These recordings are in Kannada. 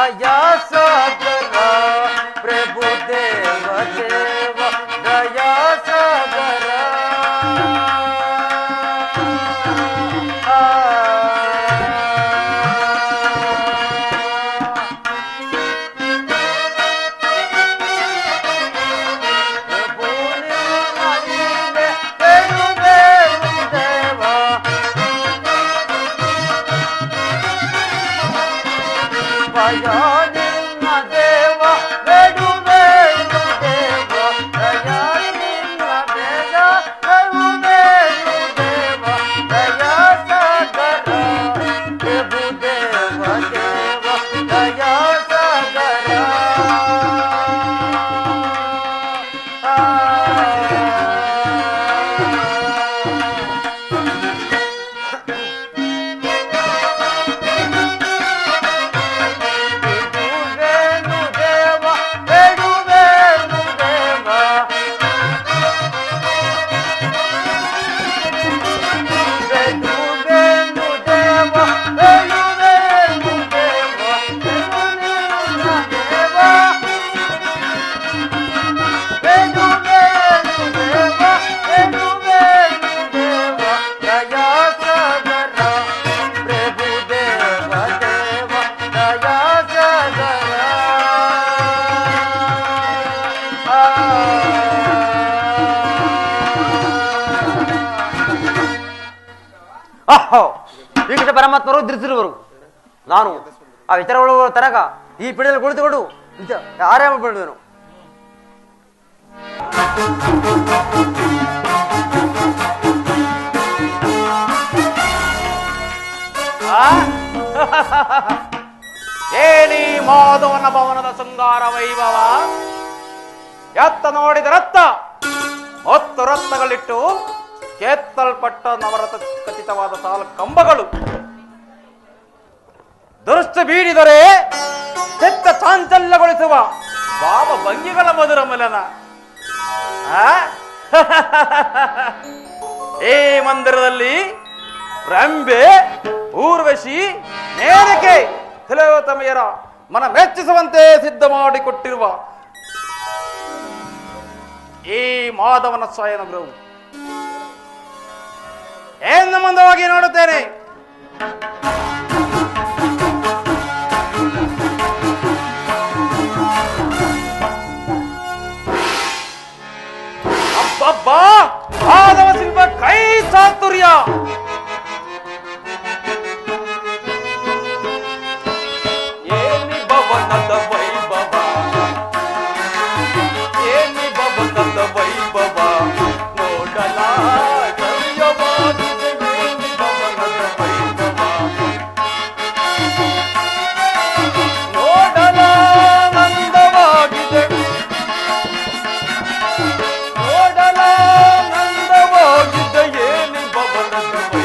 ದಯಾ ಸಾಗರ ಪ್ರಭು ದೇವ ದೇವ ದಯಾ ಸಾಗರ ಶ್ರೀಕೃಷ್ಣ ಪರಮಾತ್ಮರು ಧರಿಸಿರುವರು. ನಾನು ಆ ವಿಚಾರಗಳು ತನಕ ಈ ಪೀಠದಲ್ಲಿ ಕುಳಿತುಕೊಂಡು ಆರಾಮ ಬಿಡುವೆನು. ಏನಿ ಮಾಧವನ ಭವನದ ಶೃಂಗಾರ ವೈಭವ, ಎತ್ತ ನೋಡಿದರತ್ತ ಹೊತ್ತು ರತ್ನಗಳಿಟ್ಟು ಕೆತ್ತಲ್ಪಟ್ಟ ನವರಥ ಖಚಿತವಾದ ಸಾಲು ಕಂಬಗಳು, ದುರುಷ್ಟ ಬೀಡಿದರೆ ಚಿತ್ತ ಚಾಂಚಲ್ಯಗೊಳಿಸುವ ಭಾವ ಭಂಗಿಗಳ ಮಧುರ ಮಿಲನ. ಈ ಮಂದಿರದಲ್ಲಿ ರಂಬೆ, ಊರ್ವಶಿ, ನೇರಿಕೆ, ತಿಲೋತ್ತಮೆಯರ ಮನ ಮೆಚ್ಚಿಸುವಂತೆ ಸಿದ್ಧ ಮಾಡಿಕೊಟ್ಟಿರುವ ಈ ಮಾಧವನ ಸ್ವಯನ ಗೃಹವು ಏನು ಮಂದವಾಗಿ ನೋಡುತ್ತೇನೆ. ಅಬ್ಬಬ್ಬಾ, ಮಾಧವ ಶಿಲ್ಪ ಕೈ ಚಾತುರ್ಯ! ಏನಿ ಭವನದ ವೈಭವ, ಏನಿ ಭವನದ ವೈಭವ ನೋಡಲ ಸವ್ಯವಾಗಿದೆ. ಏನಿ ಭವನದ ವೈಭವ ನೋಡಲ ನಂದವಾಗಿದೆ, ನೋಡಲ ನಂದವಾಗಿದೆ. ಏನಿ ಭವನದ ವೈಭವ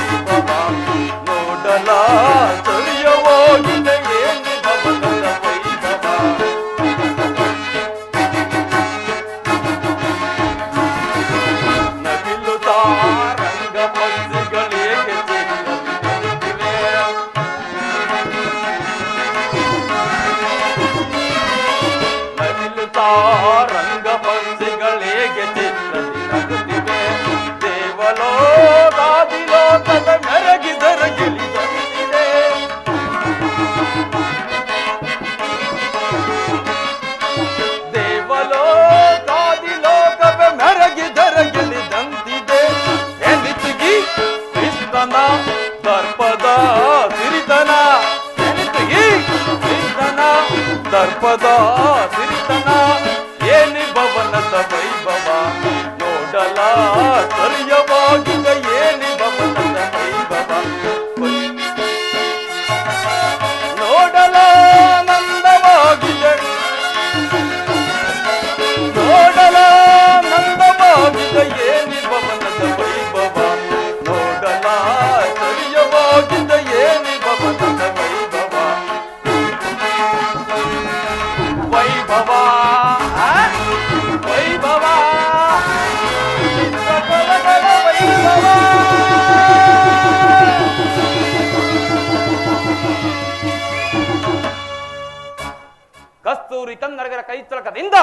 ಕೈಚಳಕದಿಂದ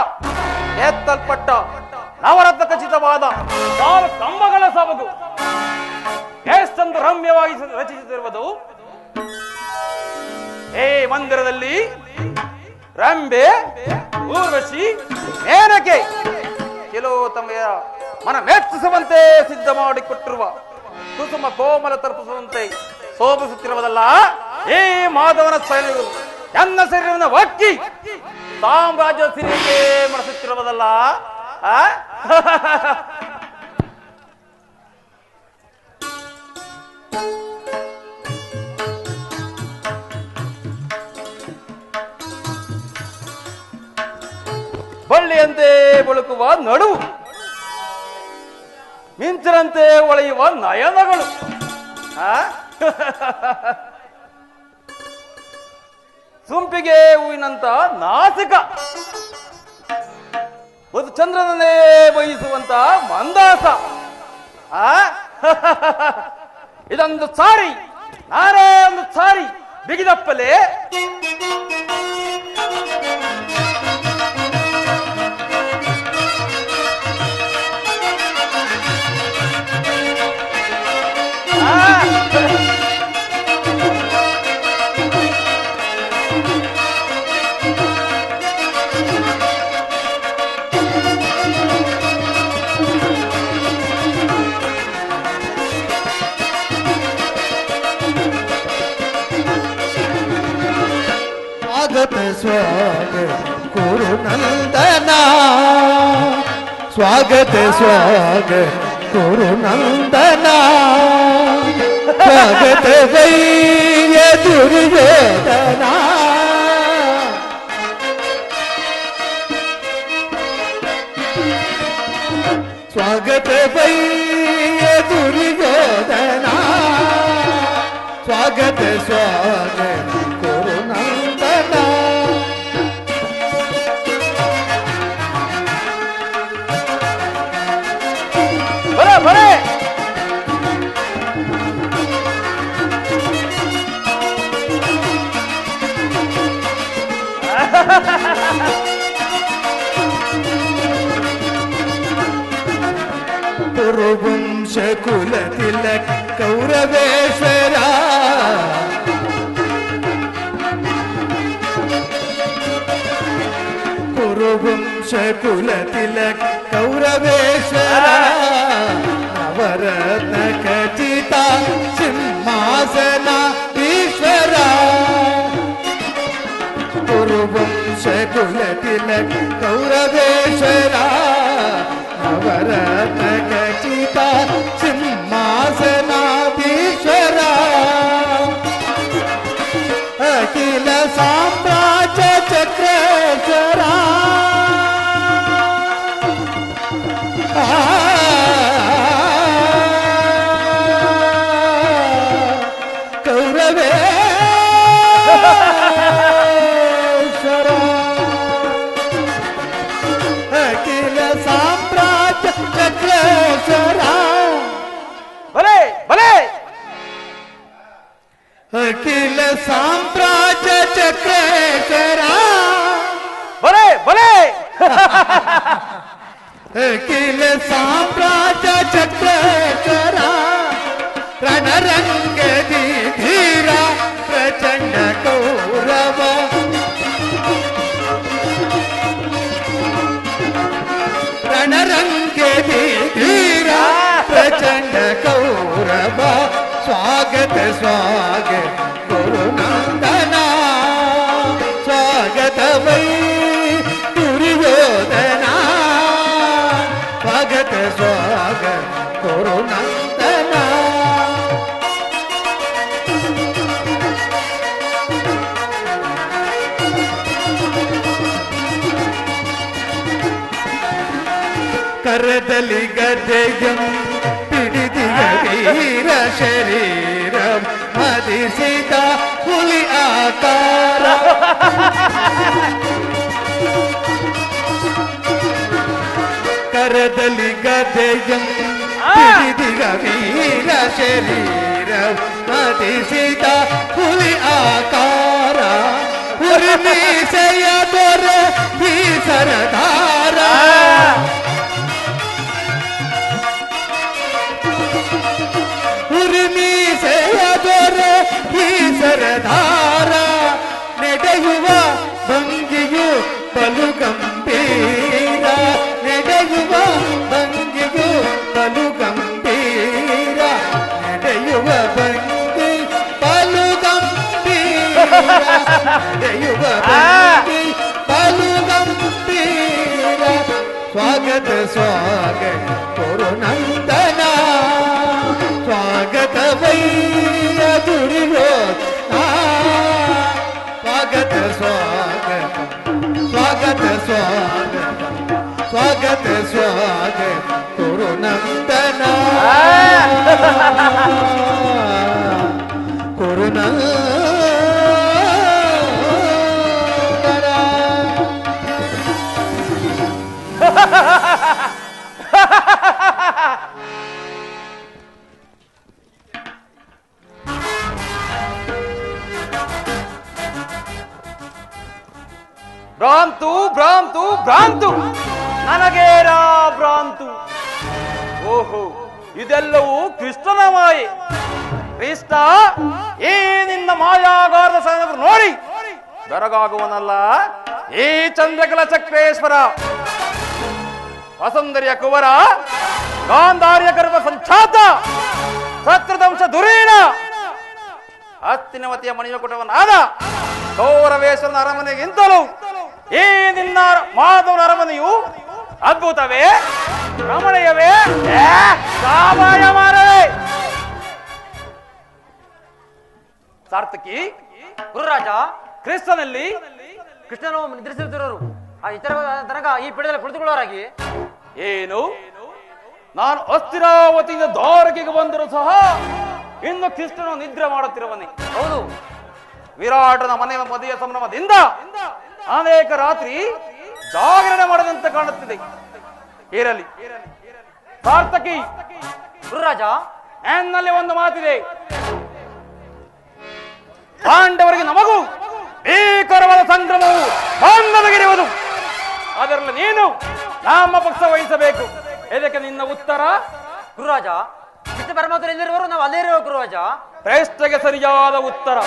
ಎತ್ತಲ್ಪಟ್ಟ ನವರತ್ನ ಖಚಿತವಾದ 4 ಕಂಬಗಳ ಸಬಗು ಎಷ್ಟೊಂದು ರಮ್ಯವಾಗಿ ರಚಿಸುತ್ತಿರುವುದು. ಈ ಮಂದಿರದಲ್ಲಿ ರಂಬೆ, ಊರ್ವಶಿ, ಮೇನಕೆ ಕೆಲವು ತಮ್ಮ ಮನ ಮೆಚ್ಚಿಸುವಂತೆ ಸಿದ್ಧ ಮಾಡಿಕೊಟ್ಟಿರುವ ಕುಸುಮ ಕೋಮಲ ತಲುಪಿಸುವಂತೆ ಶೋಭಿಸುತ್ತಿರುವುದಲ್ಲ ಈ ಮಾಧವನ ಸೈನಿಕರು ಎನ್ನ ಶರೀರವನ್ನು ಒಕ್ಕಿ ಸಾಮ್ರಾಜ್ಯ ಸಿರಿಗೆ ಮಾಡಿಸುತ್ತಿರುವುದಲ್ಲ. ಬಳ್ಳಿಯಂತೆ ಬಳುಕುವ ನಡುವು, ಮಿಂಚಿನಂತೆ ಒಳೆಯುವ ನಯನಗಳು, ಸುಂಪಿಗೆ ಹೂವಿನಂತ ನಾಸಿಕ, ಒಂದು ಚಂದ್ರನನ್ನೇ ಬಯಸುವಂತ ಮಂದಾಸ. ಇದೊಂದು ಸಾರಿ, ನಾನೇ ಒಂದು ಸಾರಿ ಬಿಗಿದಪ್ಪಲೆ स्वागत गुरु नंदना, स्वागत स्वागत गुरु नंदना, स्वागत वैय दुर्योधना, स्वागत वैय दुर्योधना, स्वागत स्वागत गुरु नंदना. बरे कुरुवंश कुल तिलक कौरवेश्वरा, कुरुवंश कुल तिलक कौरवेश्वरा, नवरत्न खचिता सिंहासना ईश्वरा, कुरुवंश कुल तिलक कौरवेश्वरा, नवरत्न खचिता सिंहासनाधीश्वरा, अखिल साम्राज्य चक्रेश्वरा, कौरवेश्वरा, अखिल साम्राज्य चक्रेश्वरा, भले भले अखिल साम्राज्य चक्रेश्वरा, भले भले अखिल साम्राज्य चक्रेश्वरा, रणरंग धीरा प्रचंड कौरव, रणरंग धीरा प्रचंड कौरव, स्वागत स्वागत गुरु नंदना, स्वागत वै दुर्योधना, स्वागत स्वागत गुरु नंदना. करदलि गदೆಯಂ पिडिदिय वीर शरीरं मदिसिद ಹುಲಿ आकार, करदलि गदೆಯಂ पिडिदिय वीर शरीरं मदिसिद ಹುಲಿ आकार, ಹುಲಿ ಮೀಸೆಯ ದೊರೆ ಸರದಾರ ಉರಿಮೀಸೆಯ ದೊರೆ ಈ ಸರದಾರ ನಡೆಯುವ ಭಂಗಿಯು ಬಲು ಗಂಭೀರ ನಡೆಯುವ ಭಂಗಿಯು ಬಲು ಗಂಭೀರ ನಡೆಯುವ ಭಂಗಿ ಬಲು ಗಂಭೀರ ನಡೆಯುವ ಭಂಗಿ ಬಲು ಗಂಭೀರ ಸ್ವಾಗತ ಸ್ವಾಗತ ಕೊರುನಂದನ ಸ್ವಾಗತವಯ್ಯ ದುರ್ಯೋಧನ ಸ್ವಾಗತ ಸ್ವಾಗತ ಸ್ವಾಗತ ಸ್ವಾಗತ ಸ್ವಾಗತ ಸ್ವಾಗತ ಕುರುನಂದನ ಭ್ರಾಂತು ಭ್ರಾಂತು ಭ್ರಾಂತು ನನಗೇನ ಭ್ರಾಂತು. ಓಹೋ, ಇದೆಲ್ಲವೂ ಕೃಷ್ಣನ ಮಾಯೆ. ಕೃಷ್ಣ ಈ ನಿನ್ನ ಮಾಯಾಗಾರದ ಸೈನಿಕರು ನೋಡಿ ಬೆರಗಾಗುವನಲ್ಲ. ಈ ಚಂದ್ರಕಲ ಚಕ್ರೇಶ್ವರ, ವಸುಂಧರಿಯ ಕುವರ, ಗಾಂಧಾರ್ಯ ಗರ್ಭ ಸಂಚಾತ, ಸತ್ರದಂಶ ದುರೀಣ, ಹಸ್ತಿನವತಿಯ ಮಣಿಮಕುಟವನಾದ ಗೌರವೇಶ್ವರನ ಅರಮನೆಗಿಂತಲೂ ಈ ನಿನ್ನ ಮಾಧವನ ಅರಮನೆಯು ಅದ್ಭುತವೇ, ರಮಣೀಯವೇ, ಸಾಮಾನ್ಯವೇ. ಸಾರ್ಥಕಿ, ಗುರುರಾಜ, ಕ್ರಿಸ್ತನಲ್ಲಿ ಕೃಷ್ಣನು ನಿದ್ರಿಸುತ್ತಿರೋರು ಆ ಇತರ ತನಕ ಈ ಪೀಠದಲ್ಲಿ ಕುಳಿತುಕೊಳ್ಳೋರಾಗಿ. ಏನು, ನಾನು ಅಸ್ಥಿರಾವತಿಯಿಂದ ದ್ವಾರಕೆಗೆ ಬಂದರೂ ಸಹ ಇನ್ನು ಕೃಷ್ಣನು ನಿದ್ರೆ ಮಾಡುತ್ತಿರುವನೆ. ಹೌದು, ವಿರಾಟನ ಮನೆ ಮದುವೆಯ ಸಂಭ್ರಮದಿಂದ ಅನೇಕ ರಾತ್ರಿ ಜಾಗರಣೆ ಮಾಡದಂತೆ ಕಾಣುತ್ತಿದೆ. ಇರಲಿ ಸಾರ್ಥಕಿ, ಗುರುರಾಜ, ಎನ್ನಲ್ಲಿ ಒಂದು ಮಾತಿದೆ. ಪಾಂಡವರಿಗೆ ನಮಗೂ ಭೀಕರವಾದ ಸಂಗ್ರಮವು ಬಂದೊದಗಿರುವುದು. ಅದರಲ್ಲಿ ನೀನು ನಮ್ಮ ಪಕ್ಷ ವಹಿಸಬೇಕು. ಇದಕ್ಕೆ ನಿನ್ನ ಉತ್ತರ? ಗುರುರಾಜ, ಕೃಷ್ಣ ಪರಮಾತ್ಮ ಎಲ್ಲಿರುವರು ನಾವು ಅಲ್ಲೇ ಇರುವ ಗುರುರಾಜ. ಪ್ರಶ್ನೆಗೆ ಸರಿಯಾದ ಉತ್ತರ.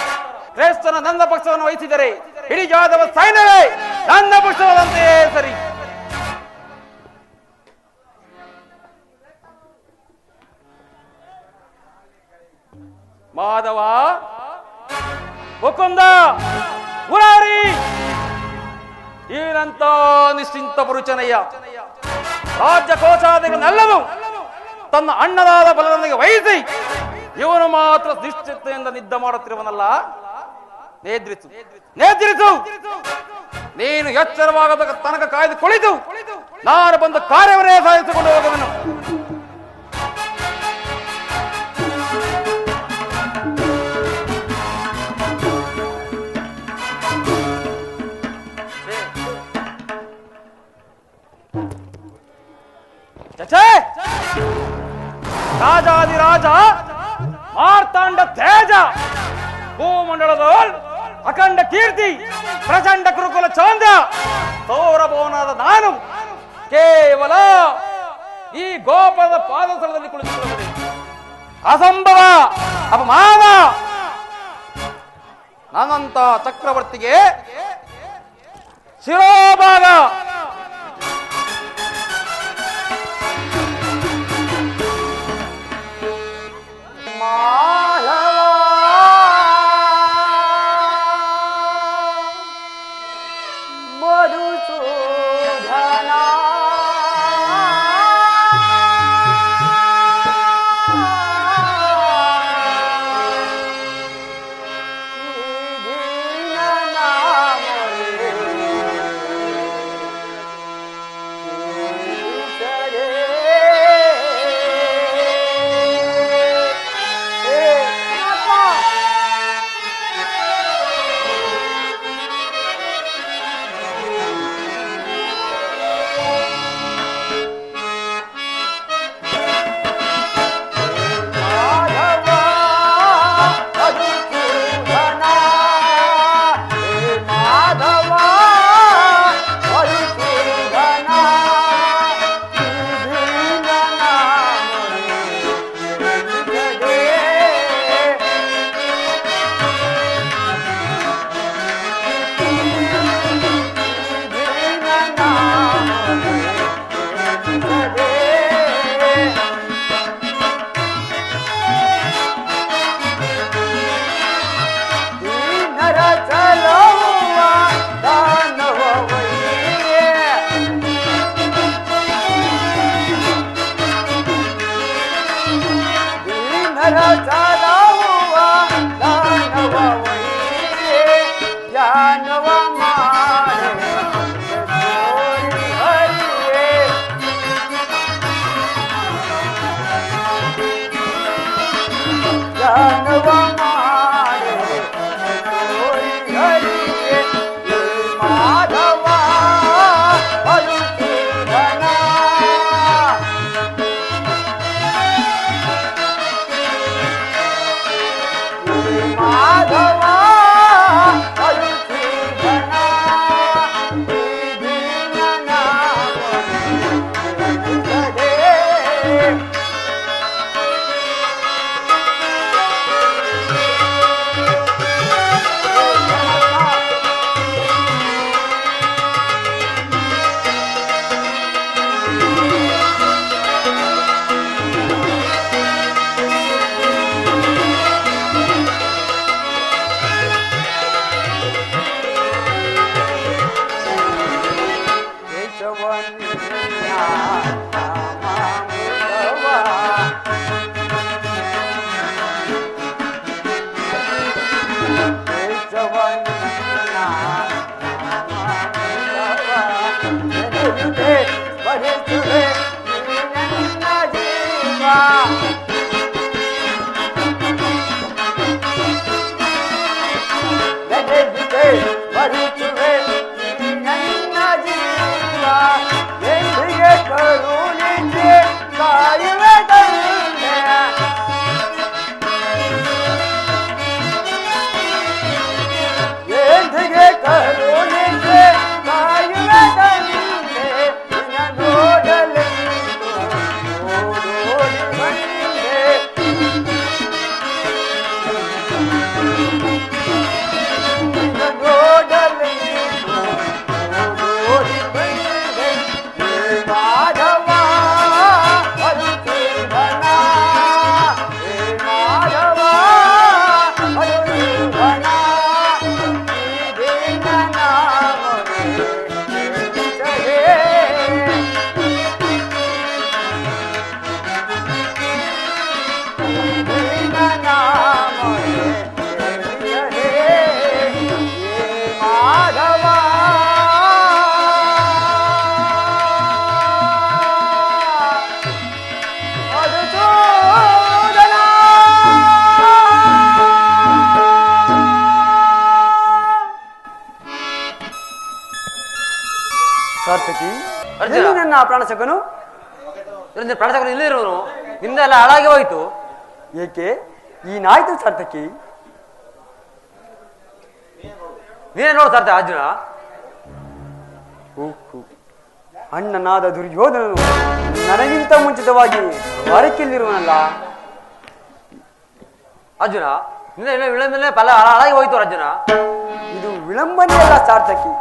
ಕ್ರೈಸ್ತನ ನನ್ನ ಪಕ್ಷವನ್ನು ವಹಿಸಿದರೆ ಇಡೀ ಯಾದವ ಸೈನ್ಯವೇ ನನ್ನ ಪಕ್ಷವಾದಂತೆಯೇ ಸರಿ. ಮಾಧವ, ಮುಕುಂದ, ಮುರಾರಿ, ಏನಂತ ನಿಶ್ಚಿಂತ ಪುರುಚನಯ್ಯ ರಾಜ್ಯ ಕೋಶಾದಿಗಳನ್ನೆಲ್ಲವೂ ತನ್ನ ಅಣ್ಣದಾದ ಬಲದೊಂದಿಗೆ ವಹಿಸಿ ಇವನು ಮಾತ್ರ ನಿಶ್ಚಿತೆಯಿಂದ ನಿದ್ದೆ ಮಾಡುತ್ತಿರುವನಲ್ಲ. ನೇದ್ರಿಸು, ನೇದ್ರಿಸು. ನೀನು ಎಚ್ಚರವಾಗದ ತನಕ ಕಾಯ್ದು ಕುಳಿತು ನಾನು ಬಂದ ಕಾರ್ಯವನ್ನೇ ಸಾಧಿಸಿಕೊಂಡು ಹೋಗುವನು. ರಾಜಾದಿರಾಜ, ಮಾರ್ತಾಂಡ ತೇಜ, ಭೂಮಂಡಲದ ಅಖಂಡ ಕೀರ್ತಿ, ಪ್ರಚಂಡ ಕುರುಕುಲ ಚೌಂದ, ಸೌರಭವನಾದ ನಾನು ಕೇವಲ ಈ ಗೋಪದ ಪಾದಸ್ಥಳದಲ್ಲಿ ಕುಳಿತುಕೊಳ್ಳುತ್ತದೆ. ಅಸಂಭವ, ಅಪಮಾನ. ನನ್ನಂತ ಚಕ್ರವರ್ತಿಗೆ ಶಿರೋಭಾಗ. ಸರಸರವುವ ದಾನವ ವೈರೆ ಧ್ಯಾನವ ಮಾಡೆ ತೋರಿ ಹರಿಯೇ ಧ್ಯಾನವ ಮಾಡೆ ತೋರಿ ಹರಿಯೇ ಮಾಧವ ಮಧುಸೂದನ ಮಾಧವ ಮಧುಸೂದನ ದೀನನ ವಂದಿಸದೆ. ಬರುತ್ತುವೆ ನನ್ನ ಜೀವ ಎಂದಿಗೆ ಕರುಣಿಸಿ ಕಾಯುವೆ ತಂದೆ ಎಂದಿಗೆ ಕರುಣಿಸಿ ಕಾಯುವೆ ತಂದೆ ನಿನ್ನ ನೋಡಲೆಂದು ಓಡೋಡಿ ಬಂದೆ ಸಾರ್ಥಕಿ ಎಲ್ಲಿ ನನ್ನ ಪ್ರಾಣಸಕನು ಪ್ರಾಣಸಕನು ಇಲ್ಲಿರೋನು ನಿಂದ ಎಲ್ಲ ಹಾಳಾಗಿ ಹೋಯ್ತು. ಏಕೆ ಈನಾಯ್ತು ಸಾರ್ಥಕಿ? ನೀನೇ ನೋಡು ಸಾರ್ಥ ಅರ್ಜುನ. ಅಣ್ಣನಾದ ದುರ್ಯೋಧನನು ನನಗಿಂತ ಮುಂಚಿತವಾಗಿ ಹೊರಕ್ಕಿಲ್ಲಿರುವನಲ್ಲ ಅರ್ಜುನ. ನಿನ್ನೆ ವಿಳಂಬನೆ ಫಲ ಹಾಳಾಗಿ ಹೋಯ್ತು ಅರ್ಜುನ. ಇದು ವಿಳಂಬನೆಯಲ್ಲ ಸಾರ್ಥಕಿ,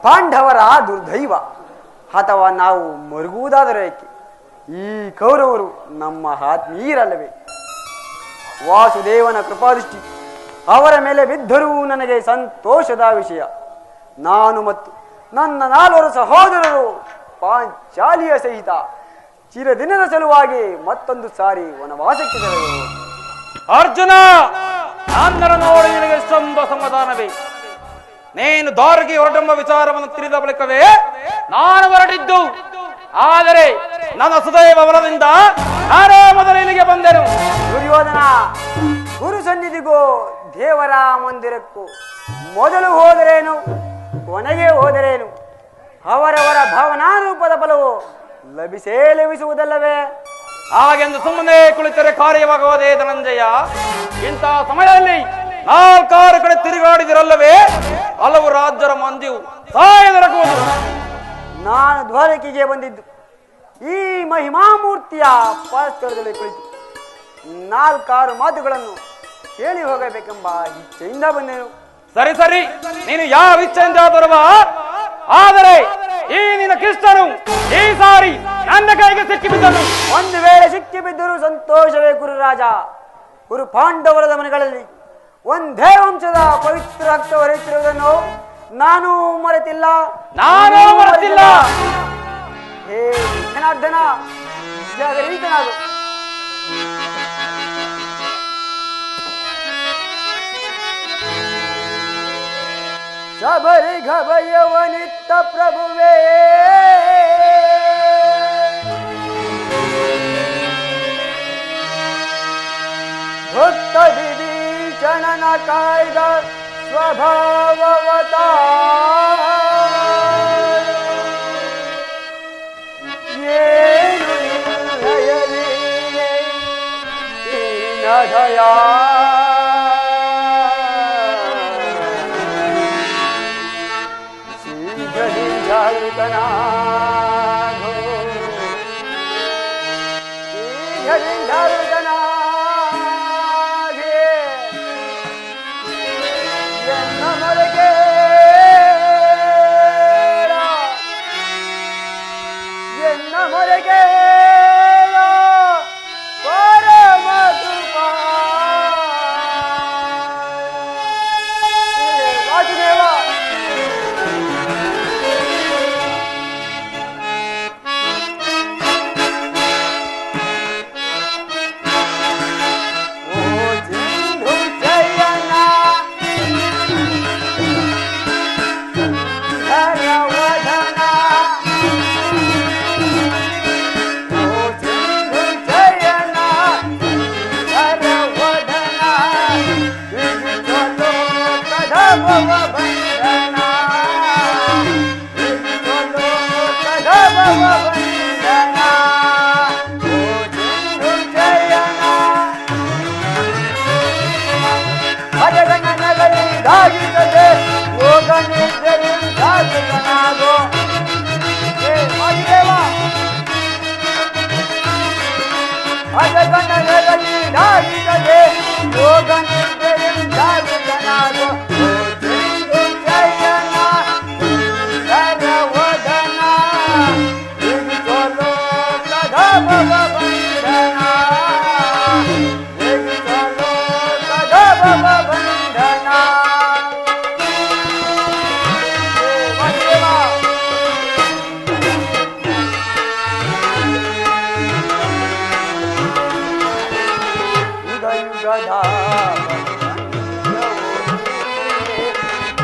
ಪಾಂಡವರ ದುರ್ದೈವ. ಅಥವಾ ನಾವು ಮರುಗುವುದಾದರೆ ಏಕೆ? ಈ ಕೌರವರು ನಮ್ಮ ಆತ್ಮೀಯರಲ್ಲವೇ? ವಾಸುದೇವನ ಕೃಪಾದೃಷ್ಟಿ ಅವರ ಮೇಲೆ ಬಿದ್ದರೂ ನನಗೆ ಸಂತೋಷದ ವಿಷಯ. ನಾನು ಮತ್ತು ನನ್ನ 4 ಸಹೋದರರು ಪಾಂಚಾಲಿಯ ಸಹಿತ ಚಿರದಿನದ ಸಲುವಾಗಿ ಮತ್ತೊಂದು ಸಾರಿ ವನವಾಸಕ್ಕೆ ತೆರಳಿದೆವು. ಅರ್ಜುನ, ನಾನ್ನರ ನೋಡಿ ನಿನಗೆ ಎಷ್ಟೊಂದು ಸಮಾಧಾನವೇ? ನೀನು ದಾರಿಗೆ ಹೊರಟೆಂಬ ವಿಚಾರವನ್ನು ತಿಳಿದ ಬಳಿಕವೇ ನಾನು ಹೊರಟಿದ್ದು. ಆದರೆ ನನ್ನ ಸುದೈವ ಬಲದಿಂದ ನಾನೇ ಮೊದಲು ಇಲ್ಲಿಗೆ ಬಂದೆನು. ದುರ್ಯೋಧನ, ಗುರು ಸನ್ನಿಧಿಗೂ ದೇವರ ಮಂದಿರಕ್ಕೂ ಮೊದಲು ಹೋದರೇನು ಕೊನೆಗೆ ಹೋದರೇನು? ಅವರವರ ಭಾವನಾರೂಪದ ಫಲವು ಲಭಿಸುವುದಲ್ಲವೇ? ಹಾಗೆಂದು ಸುಮ್ಮನೆ ಕುಳಿತರೆ ಕಾರ್ಯವಾಗುವುದೇ ಧನಂಜಯ? ಇಂಥ ಸಮಯದಲ್ಲಿ 4 ಕಡೆ ತಿರುಗಾಡಿದಿರಲ್ಲವೇ ಹಲವು ರಾಜ್ಯರ ಮಂದಿಯು ಸಾಯದರಗುವುದು. ನಾನು ದ್ವಾರಕೆಗೆ ಬಂದಿದ್ದು ಈ ಮಹಿಮಾಮೂರ್ತಿಯ ಪಾಸ್ತರದಲ್ಲಿ ಕುಳಿತು 4 ಮಾತುಗಳನ್ನು ಕೇಳಿ ಹೋಗಬೇಕೆಂಬ ಇಚ್ಛೆಯಿಂದ ಬಂದೆನು. ಸರಿ ಸರಿ, ನೀನು ಯಾವ ಇಚ್ಛೆಯಿಂದ ಬರುವ. ಆದರೆ ಈ ನಿನ್ನ ಕೃಷ್ಣನು ಈ ಸಾರಿ ನನ್ನ ಕೈಗೆ ಸಿಕ್ಕಿಬಿದ್ದನು. ಒಂದು ವೇಳೆ ಸಿಕ್ಕಿಬಿದ್ದರೂ ಸಂತೋಷವೇ ಗುರುರಾಜ. ಗುರು ಪಾಂಡವರದ ಮನೆಗಳಲ್ಲಿ ಒಂದೇ ವಂಶದ ಪವಿತ್ರ ರಕ್ತ ಹರಿಯುತ್ತಿರುವುದನ್ನು ನಾನು ಮರೆತಿಲ್ಲ. ಹೇ ಜನಾರ್ದನ, ಜಾಗರೀತನಾಗು. ಶಬರಿ ಘಭಯವನಿತ್ತ ಪ್ರಭುವೇ ಭಕ್ತ ವಿಭೀಷಣನ ಕಾಯ್ದ ಸ್ವಭಾವವತ ಏನು ನಿನ್ನಯಲಿ ನದಯ ಶೀಘ್ರದಿಂದರುತನಾಗೋ ಶೀಘ್ರದಿಂದರುತನಾಗೆ ಎನ್ನ ಮೊರೆಗೆ ಎನ್ನ ಮೊರೆಗೆ ಪರಮ ಕೃಪಾ ವಾಸುದೇವ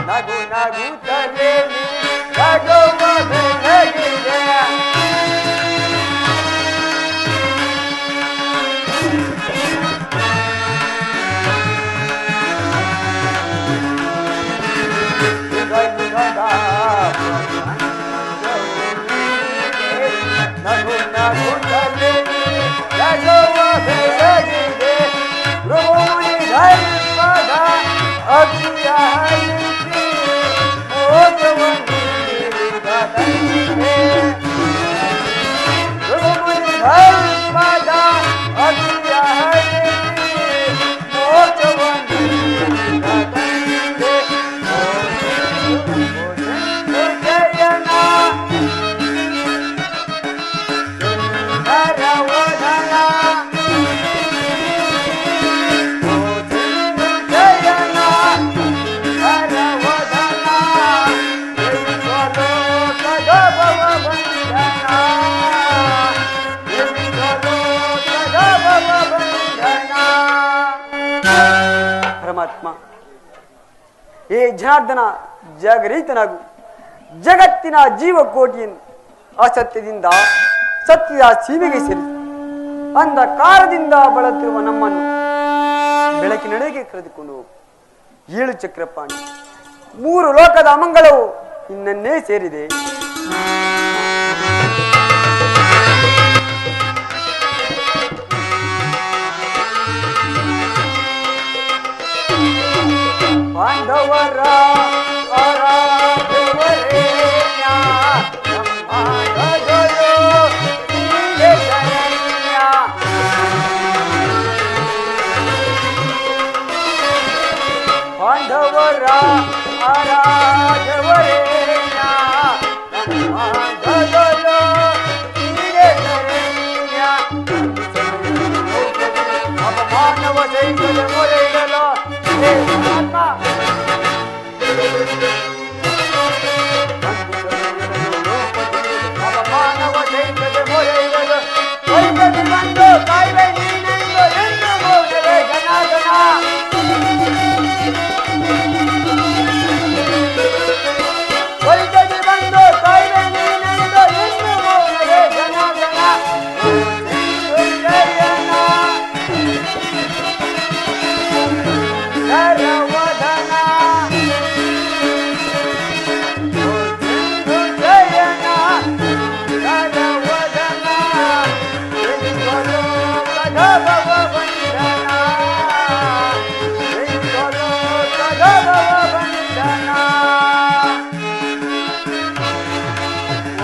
ನಗು ನಗುತ್ತಲೇ ನಗುವ ಬೆಳಗಿದೆ ನಗು ನಗುತ್ತಲೇ ನಗುವ ಬೆಳಗಿದೆ ಪ್ರಭುನಿ ಧರ್ಮದ ಅಕ್ಷಯ ಪರಮಾತ್ಮ, ಏ ಜನಾರ್ದನ ಜಾಗರೀತನಾಗು. ಜಗತ್ತಿನ ಜೀವಕೋಟಿಯನ್ನು ಅಸತ್ಯದಿಂದ ಸತ್ಯದ ಸೀಮೆಗೆ ಸೇರಿಸಿ ಅಂಧಕಾರದಿಂದ ಬಳಲುತ್ತಿರುವ ನಮ್ಮನ್ನು ಬೆಳಕಿನೆಡೆಗೆ ಕರೆದುಕೊಂಡು ಹೋಗು. 7 ಚಕ್ರಪಾಣಿ 3 ಲೋಕದ ಅಮಂಗಳವು ಇನ್ನನ್ನೇ ಸೇರಿದೆ. ಪಾಂಡವರ ಆರಾಧವರೇಣ್ಯ ಬ್ರಹ್ಮಾಂಡದೊಳು ನೀನೇ ಶರಣ್ಯ. ಪಾಂಡವರ ಆರಾಧವರೇಣ್ಯ ಬ್ರಹ್ಮಾಂಡದೊಳು ನೀನೇ ಶರಣ್ಯ. ಅಪಮಾನವ ಸೈಕದ ಮೊರೆಯಿಡಲು ಮಾನವ ದೈತ್ಯದ ಮೊರೆಯಿಡಲು ವೈದ್ಯದಿ ಬಂದು ಕಾಯ್ದೆ ನೀನೆಂದು ಎಂದು ಹೋದರೆ ಜನಾರ್ದನ. ವಂದನ ವಿಶ್ವಲೋಕಗವ ವಂದನ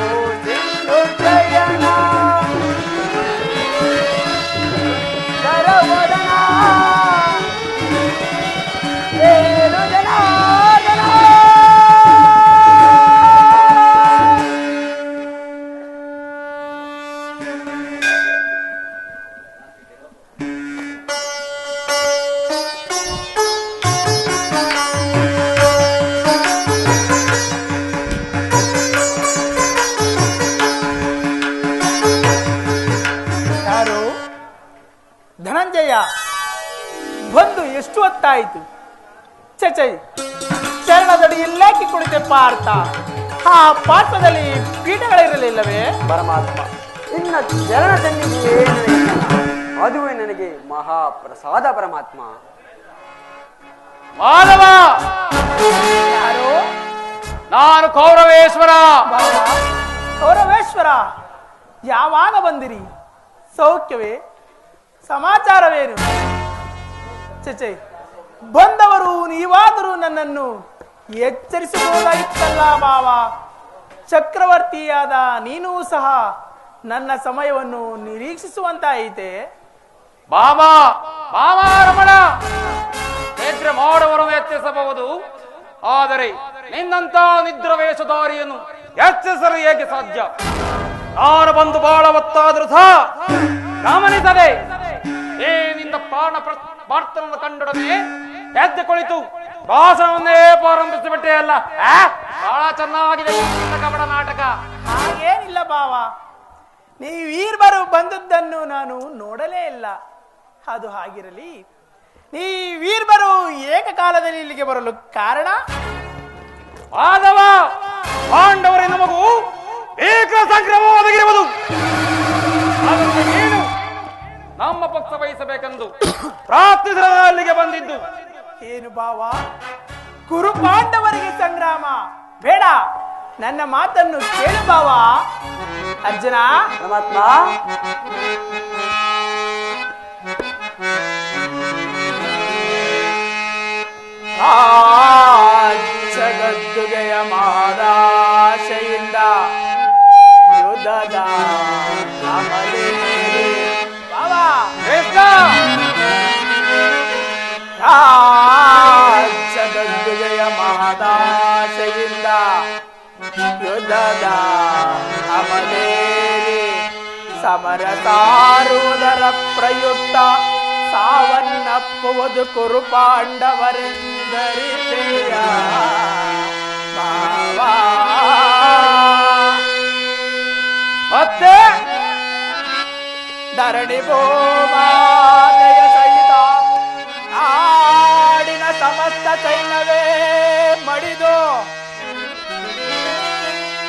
ಓ ಸಿಂಧು ಜಯನ ಶರವದನ ಏಳು ಜನಾರ್ದನ ಯಾರು? ಧನಂಜಯ ಬಂದು ಎಷ್ಟು ಹೊತ್ತಾಯಿತು? ಚಚೈ ಚರಣದಡಿ ಇಲ್ಲಾಕಿ ಕುಳಿತೆ ಪಾರ್ಥ. ಆ ಪಾತ್ರದಲ್ಲಿ ಪೀಠಗಳಿರಲಿಲ್ಲವೇ? ಪರಮಾತ್ಮ ನಿನ್ನ ಚರಣ ಸನ್ನಿಧಿಯೇ ನನಗೆ ಜ್ಞಾನ. ಅದುವೇ ನನಗೆ ಮಹಾಪ್ರಸಾದ ಪರಮಾತ್ಮ. ಮಾಧವ, ಯಾರು? ನಾನು ಕೌರವೇಶ್ವರ. ಬಾವ, ಕೌರವೇಶ್ವರ ಯಾವಾಗ ಬಂದಿರಿ? ಸೌಖ್ಯವೇ? ಸಮಾಚಾರವೇನು? ಚಚೈ ಬಂದವರು ನೀವಾದರೂ ನನ್ನನ್ನು ಎಚ್ಚರಿಸಬಹುದಾಗಿತ್ತಲ್ಲ ಬಾವ. ಚಕ್ರವರ್ತಿಯಾದ ನೀನೂ ಸಹ ನನ್ನ ಸಮಯವನ್ನು ನಿರೀಕ್ಷಿಸುವಂತಾಯಿತೆ. ಬಾಬಾ ಬಾಬಾ ರಮಣ, ನಿದ್ರೆ ಮಾಡುವವರನ್ನು ಎಚ್ಚರಿಸಬಹುದು, ಆದರೆ ನಿನ್ನಂತ ನಿದ್ರವೇಷಧಾರಿಯನ್ನು ಎಚ್ಚರಿಸಲು ಹೇಗೆ ಸಾಧ್ಯ? ನಾನು ಬಂದು ಬಹಳ ಹೊತ್ತಾದರೂ ಸಹ ಗಮನಿಸದೆ ನಿನ್ನ ಪ್ರಾರ್ಥನೆ ಕಂಡೊಡನೆ ಎದ್ದು ಕುಳಿತು ಭಾಷಣವನ್ನೇ ಪ್ರಾರಂಭಿಸಿಬಿಟ್ಟೆ ಅಲ್ಲ. ಬಹಳ ಚೆನ್ನಾಗಿದೆ ಈ ಕಪಟ ನಾಟಕ. ಹಾಗೇನಿಲ್ಲ ಬಾವ, ನೀವೀರ್ಬರು ಬಂದದ್ದನ್ನು ನಾನು ನೋಡಲೇ ಇಲ್ಲ. ಅದು ಹಾಗಿರಲಿ, ನೀವೀರ್ಬರು ಏಕಕಾಲದಲ್ಲಿ ಇಲ್ಲಿಗೆ ಬರಲು ಕಾರಣ? ಮಾಧವ, ಪಾಂಡವರೇ ನಮಗೂ ಏಕ ಸಂಕ್ರಮ ಒದಗಿರುವುದು. ಅದಕ್ಕೆ ನೀನು ನಮ್ಮ ಪಕ್ಷ ವಹಿಸಬೇಕೆಂದು ಪ್ರಾರ್ಥಿಸಲು ಅಲ್ಲಿಗೆ ಬಂದಿದ್ದು. ಏನು ಬಾವ, ಕುರು ಪಾಂಡವರಿಗೆ ಸಂಗ್ರಾಮ ಬೇಡ, ನನ್ನ ಮಾತನ್ನು ಕೇಳು ಬಾವ. ಅರ್ಜುನ, ಪರಮಾತ್ಮ ಜಗದ್ದುಗೆಯ ಮಾದಾಶೆಯಿಂದ ಯುದ್ಧದ ಅಮಲೇರಿ. ಬಾವ, ಕೃಷ್ಣ, ಜಗದ್ದುಗೆಯ ಮಹದಾಶೆಯಿಂದ ಯುದ್ಧದ ಅಮಲೇರಿ ಸಮರ ಸಾರುವುದರ ಪ್ರಯುಕ್ತ ಸಾವನ್ನಪ್ಪುವುದು ಕುರು ಪಾಂಡವರೆಂದರಿತೆಯ ಬಾವಾ. ಮತ್ತೆ ಧರಣಿ ಭೂಮಾತೆಯ ಸಹಿತ ನಾಡಿನ ಸಮಸ್ತ ಸೈನ್ಯವೇ ಮಡಿದು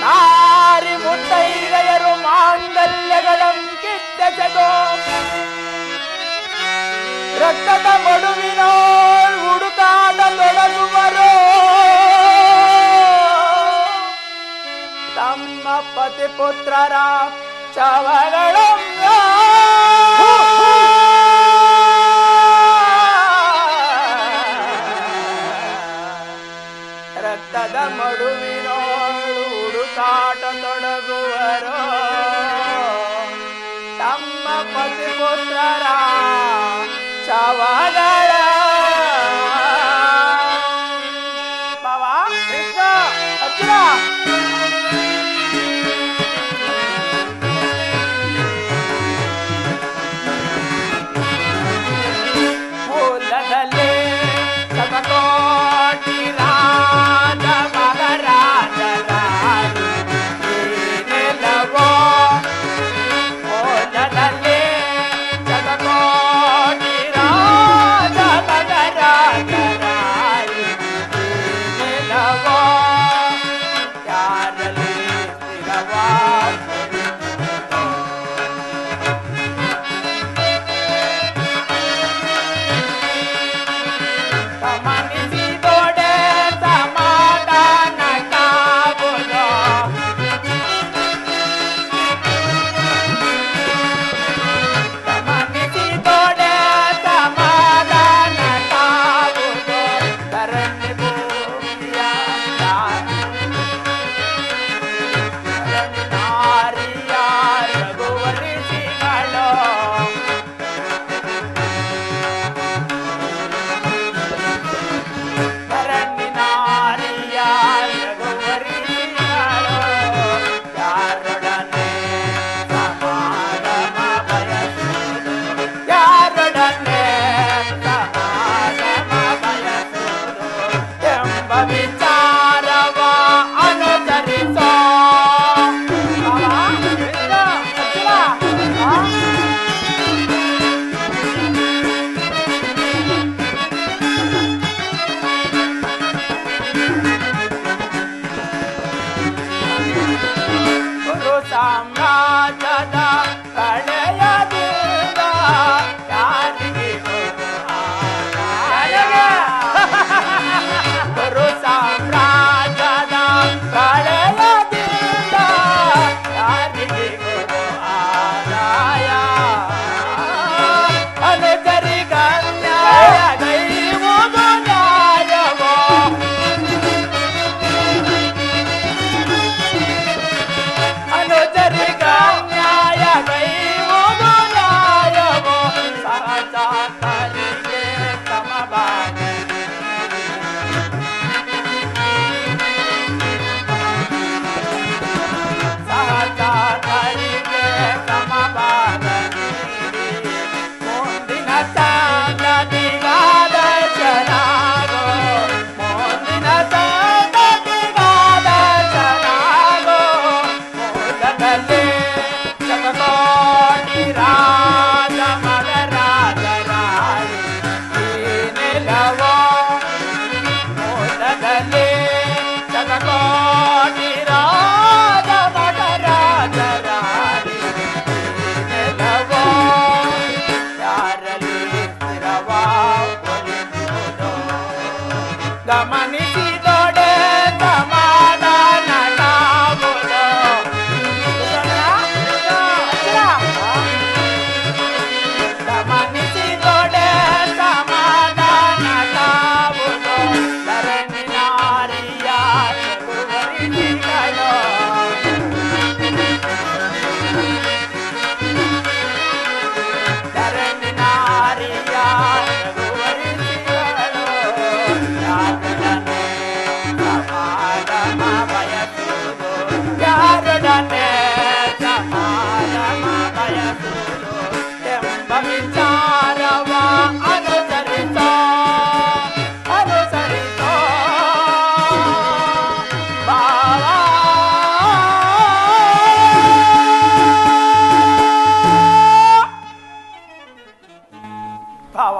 ನಾರಿ ಮುತ್ತೈದೆಯರು ಮಾಂಗಲ್ಯಗಳಂಕಿದ್ದೆಸೆದು ರಕ್ತದ ಮಡುವಿನ ಹುಡುಕಾಟ ತೊಡಗುವರು. ತಮ್ಮ ಪತಿ ಪುತ್ರರ ಶವಗಳನ್ನು ರಕ್ತದ ಮಡುವಿನೋಳು ಹುಡುಕಾಟ ತೊಡಗುವರು. ತಮ್ಮ ಪತಿ ಪುತ್ರರ ಶವಗಳ ಬಾವ, ಕೃಷ್ಣ, ಅರ್ಜುನ ಗಮನಿಸಿದೊಡೆ ಸಮಾಧಾನ ಕಾವುದು. ಗಮನಿಸಿದೊಡೆ ಸಮಾಧಾನ ಕಾವುದು. ಧರಣಿ ನಾರಿಯ ಸುವರ್ಣಿಗಳು. ಧರಣಿ ನಾರಿಯ ಸುವರ್ಣಿಗಳು. ಯಾರೊಡನೆ ಸಮಾಗಮ ಬಯಸುವುದು. ಯಾರೊಡನೆ ಸಮಾಗಮ ಬಯಸುವುದು ಎಂಬ ವಿಚಾರವ ಅನುಸರಿಸೋ ಭಾವ. ಭಾವ,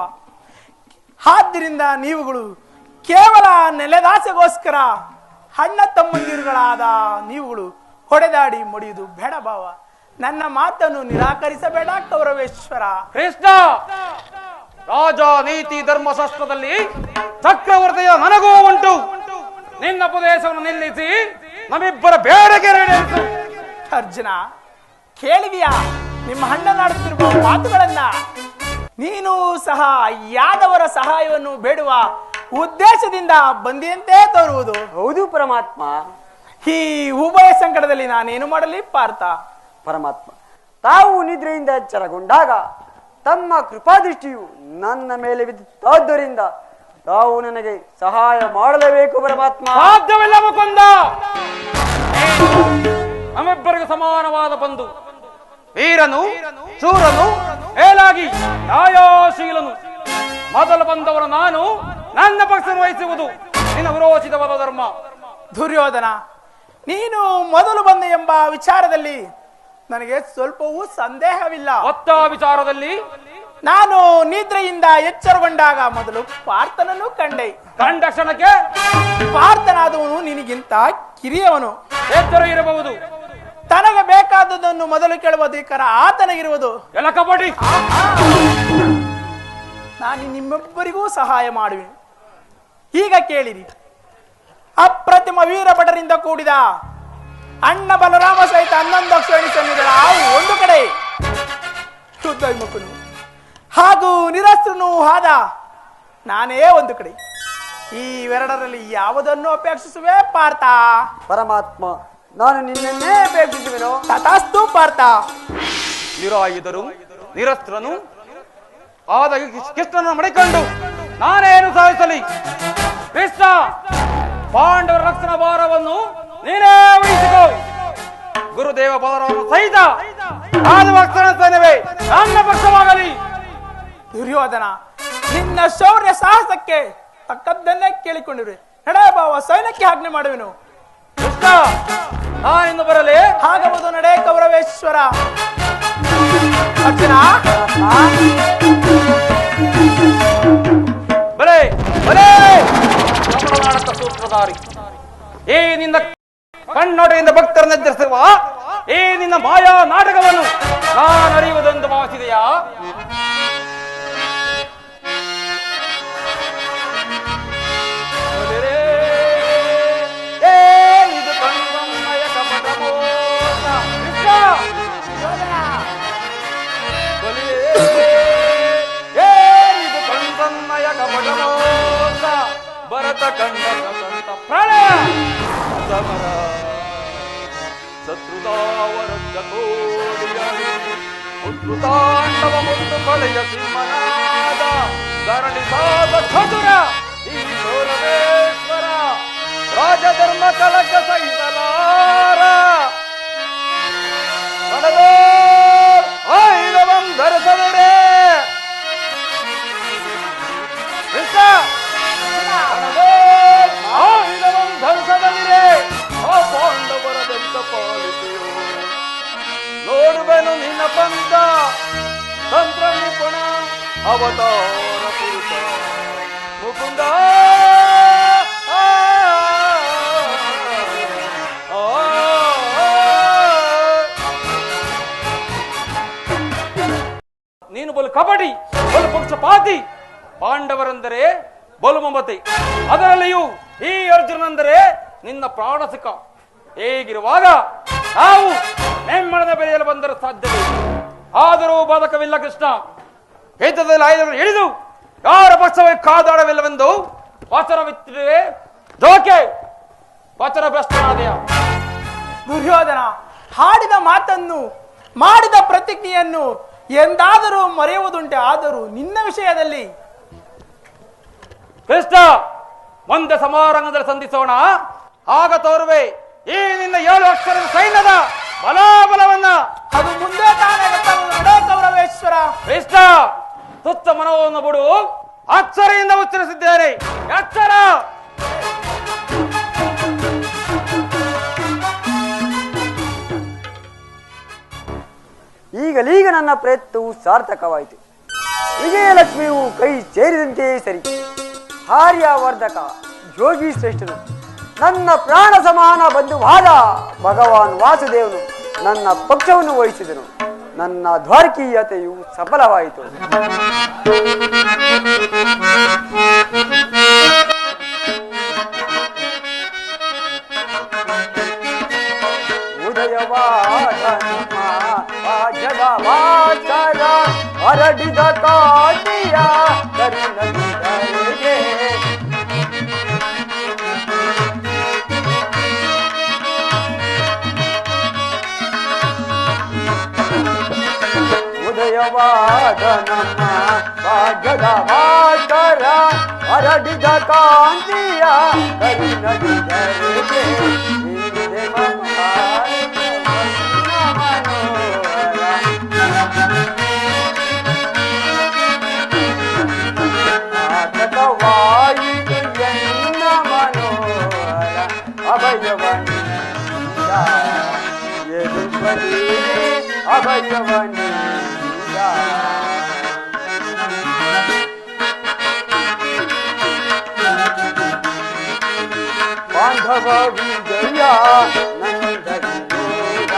ಆದ್ದರಿಂದ ನೀವುಗಳು ಕೇವಲ ನೆಲೆದಾಸೆಗೋಸ್ಕರ ಅಣ್ಣ ತಮ್ಮಂದಿರುಗಳಾದ ನೀವುಗಳು ಹೊಡೆದಾಡಿ ಮುಡಿಯುವುದು ಬೇಡ ಭಾವ. ನನ್ನ ಮಾತನ್ನು ನಿರಾಕರಿಸಬೇಡ ಕೌರವೇಶ್ವರ. ಕೃಷ್ಣ, ರಾಜ ನೀತಿ ಧರ್ಮಶಾಸ್ತ್ರದಲ್ಲಿ ಚಕ್ರವರ್ತಿಯ ನನಗೂ ಉಂಟು. ನಿನ್ನ ಉಪದೇಶವನ್ನು ನಿಲ್ಲಿಸಿ ನಮ್ಮಿಬ್ಬರ ಬೇರೆಗೆ ನಡೆಯಿತು. ಅರ್ಜುನ, ಕೇಳಿದೆಯಾ ನಿಮ್ಮ ಅಣ್ಣನಾಡುತ್ತಿರುವ ಮಾತುಗಳನ್ನ? ನೀನು ಸಹ ಯಾದವರ ಸಹಾಯವನ್ನು ಬೇಡುವ ಉದ್ದೇಶದಿಂದ ಬಂದಿಯಂತೆ ತೋರುವುದು. ಹೌದು ಪರಮಾತ್ಮ. ಈ ಉಭಯ ಸಂಕಟದಲ್ಲಿ ನಾನೇನು ಮಾಡಲಿ ಪಾರ್ಥ? ಪರಮಾತ್ಮ, ತಾವು ನಿದ್ರೆಯಿಂದ ಎಚ್ಚರಗೊಂಡಾಗ ತಮ್ಮ ಕೃಪಾದೃಷ್ಟಿಯು ನನ್ನ ಮೇಲೆ ಬಿದ್ದುದರಿಂದ ತಾವು ನನಗೆ ಸಹಾಯ ಮಾಡಲೇಬೇಕು ಪರಮಾತ್ಮ. ಸಾಧ್ಯವಿಲ್ಲ ಮುಕುಂದ. ನಮ್ಮಿಬ್ಬರಿಗೆ ಸಮಾನವಾದ ಬಂಧು, ವೀರನು, ಶೂರನು, ಮೇಲಾಗಿ ನ್ಯಾಯಶೀಲನು. ಮೊದಲು ಬಂದವರು ನಾನು, ನನ್ನ ಪಕ್ಷ ವಹಿಸುವುದು ನಿನ್ನ ವಿರೋಚಿತವಾದ ಧರ್ಮ. ದುರ್ಯೋಧನ, ನೀನು ಮೊದಲು ಬಂದ ಎಂಬ ವಿಚಾರದಲ್ಲಿ ನನಗೆ ಸ್ವಲ್ಪವೂ ಸಂದೇಹವಿಲ್ಲ. ಒತ್ತ ವಿಚಾರದಲ್ಲಿ ನಾನು ನಿದ್ರೆಯಿಂದ ಎಚ್ಚರಗೊಂಡಾಗ ಮೊದಲು ಪಾರ್ಥನನ್ನು ಕಂಡೆ. ಕಂಡ ಕ್ಷಣಕ್ಕೆ ಪಾರ್ಥನಾದವನು ನಿನಗಿಂತ ಕಿರಿಯವನು. ಎಚ್ಚರ ಇರಬಹುದು. ತನಗೆ ಬೇಕಾದದನ್ನು ಮೊದಲು ಕೇಳುವ ಅಧಿಕಾರ ಆತನಿಗಿರುವುದು. ಎಲ್ಲ ಕಬಡ್ಡಿ. ನಾನು ನಿಮ್ಮಿಬ್ಬರಿಗೂ ಸಹಾಯ ಮಾಡುವೆ. ಈಗ ಕೇಳಿರಿ. ಅಪ್ರತಿಮ ವೀರ ಭಟರಿಂದ ಕೂಡಿದ ಅಣ್ಣ ಬಲರಾಮ ಸಹಿತ 11 ಶ್ರೇಣಿ ಸೈನ್ಯಗಳ ಒಂದು ಕಡೆ, ಯುದ್ಧವಿಮುಖನು ಹಾಗೂ ನಿರಸ್ತ್ರನೂ ಆದ ನಾನೇ ಒಂದು ಕಡೆ. ಈ ಇವೆರಡರಲ್ಲಿ ಯಾವುದನ್ನು ಅಪೇಕ್ಷಿಸುವೆ ಪಾರ್ಥ? ಪರಮಾತ್ಮ, ನಾನು ನಿನ್ನನ್ನೇ ಅಪೇಕ್ಷಿಸುವೆನು. ತಥಾಸ್ತು ಪಾರ್ಥ. ನಿರಾಯುಧರು, ನಿರಸ್ತ್ರನು ಆದ ಕೃಷ್ಣನ ಮಡಿಕೊಂಡು ನಾನೇನು ಸಾಧಿಸಲಿ? ಕೃಷ್ಣ, ಪಾಂಡವರ ರಕ್ಷಣಾ ಭಾರವನ್ನು ನೀನೇ ವಹಿಸಿಕೋ. ಗುರುದೇವ ಬಲರಾಮ ಸಹಿತ ಸೈನ್ಯವೇ ನನ್ನ ಪಕ್ಷವಾಗಲಿ. ದುರ್ಯೋಧನ, ನಿನ್ನ ಶೌರ್ಯ ಸಾಹಸಕ್ಕೆ ತಕ್ಕದ್ದನ್ನೇ ಕೇಳಿಕೊಂಡಿರುವೆ. ನಡೆ ಭಾವ, ಸೈನ್ಯಕ್ಕೆ ಆಜ್ಞೆ ಮಾಡುವೆನು. ಕೃಷ್ಣ, ನಾನಿಂದು ಬರಲಿ. ಹಾಗಬಹುದು, ನಡೆ ಕೌರವೇಶ್ವರ. ಅರ್ಜುನ, ಬರೇ ಬರೇ ಕಮಲನಾಡಕ ಸೂತ್ರಧಾರಿ, ಈ ನಿನ್ನ ಕಣ್ಣೊಡೆಯಿಂದ ಭಕ್ತರನ್ನು ಎದುರಿಸಿರುವ ಈ ನಿನ್ನ ಮಾಯಾ ನಾಟಕವನ್ನು ನಾನು ಅರಿಯುವುದೆಂದು ಭಾವಿಸಿದೆಯಾ? ಏನಿದು ಕಣ್ವನ್ನಯ ಕಪಟ ಮೋಸ. ಕೃಷ್ಣ, ಏನಿದು ಕಣ್ವನ್ನಯ ಕಪಟ ಮೋಸ. ಭರತ ಕಂಡ ಸಂತ ಪ್ರಳಯ ಸಮರ ಶತ್ರುದಾವರದ್ದ ಕೋಡಿಯರು ಉದ್ರುತಾಂಡವ ಮುದ್ದು ಕಳೆಯ ಸಿಂಹನಾದ ಧರಣಿಸಾದ ಚತುರ ಈ ಸೌರವೇಶ್ವರ ರಾಜಧರ್ಮ ಕಳಕ ಸಹಿಸಲಾರ ನಡೆದೋ ಆಯುಧವಂ ಧರಿಸದರೆ ಆಯುಧವಂ ಧರಿಸದಿರೆ ಆ ಪಾಂಡವರದೆಂತ ಪಾಲಿಸಿಯೋ ನೋಡುವೆನು ನಿನ್ನ ಪಂಥ ತಂತ್ರ ನಿಪುಣ ಅವತಾರ ಪುರುಷ ಮುಕುಂದ. ನೀನು ಬಲು ಕಬಡ್ಡಿ, ಬಲು ಪಕ್ಷಪಾತಿ. ಪಾಂಡವರೆಂದರೆ ಬಲು ಮಮತೆ, ಅದರಲ್ಲಿಯೂ ಈ ಅರ್ಜುನಂದರೆ ನಿನ್ನ ಪ್ರಾಣ ಸಿಕ್ಕ. ಹೇಗಿರುವಾಗ ನಾವು ನೆಮ್ಮಣದ ಬೆಲೆಯಲ್ಲಿ ಬಂದರೆ ಸಾಧ್ಯವೇ? ಆದರೂ ಬಾಧಕವಿಲ್ಲ ಕೃಷ್ಣ. ಹಿತದಲ್ಲಿ ಆಯುಧಗಳನ್ನು ಹಿಡಿದು ಯಾರ ಪಕ್ಷವೇ ಕಾದಾಡವಿಲ್ಲವೆಂದು ವಚನವಿತ್ತಿದೆ. ಜೋಕೆ ವಚನ ಭ್ರಷ್ಟನಾದೆಯ ದುರ್ಯೋಧನ ಹಾಡಿದ ಮಾತನ್ನು ಮಾಡಿದ ಪ್ರತಿಜ್ಞೆಯನ್ನು ಎಂದಾದರೂ ಮರೆಯುವುದುಂಟೆ. ಆದರೂ ನಿನ್ನ ವಿಷಯದಲ್ಲಿ ಕೃಷ್ಣ, ಮುಂದೆ ಸಮಾರಂಭದಲ್ಲಿ ಸಂಧಿಸೋಣ. ಆಗ ತೋರುವೆ ಈ ನಿನ್ನ 7 ಅಕ್ಷರದ ಸೈನ್ಯದ ಬಲಾಬಲವನ್ನ. ಅದು ಮುಂದೆ ತಾನೇ ಗೊತ್ತಾಗುವುದು ಕೌರವೇಶ್ವರ. ಕೃಷ್ಣ, ತುಚ್ಛ ಮನವನ್ನು ಬಿಡು. ಅಕ್ಷರೆಯಿಂದ ಉಚ್ಚರಿಸಿದ್ದೇನೆ, ಎಚ್ಚರ. ಈಗಲೀಗ ನನ್ನ ಪ್ರಯತ್ನವು ಸಾರ್ಥಕವಾಯಿತು. ವಿಜಯಲಕ್ಷ್ಮಿಯು ಕೈ ಸೇರಿದಂತೆಯೇ ಸರಿ. ಆರ್ಯವರ್ಧಕ ಯೋಗಿ ಶ್ರೇಷ್ಠನು, ನನ್ನ ಪ್ರಾಣ ಸಮಾನ ಬಂಧುವಾದ ಭಗವಾನ್ ವಾಸುದೇವನು ನನ್ನ ಪಕ್ಷವನ್ನು ವಹಿಸಿದನು. ನನ್ನ ದ್ವಾರಕೀಯತೆಯು ಸಫಲವಾಯಿತು. ಹರಡಿದ ಕಾಟಿಯ ಕರಿನದಿಗೆ ಉದಯವಾದ ನಮ್ಮ ಭಾಗ್ಯದ ಭಾಸ್ಕರ ಹರಡಿದ ಕಾಂತಿಯ ಕರಿನದಿಗೆ ವಾಯಿತು ಎನ್ನ ಮನೋಹರ ಅಭಯವನಿಂದ ಎದುಪರಿ ಅಭಯವನಿಂದ ಬಾಂಧವ ವಿಜಯ ನಂದರಿಯೋದ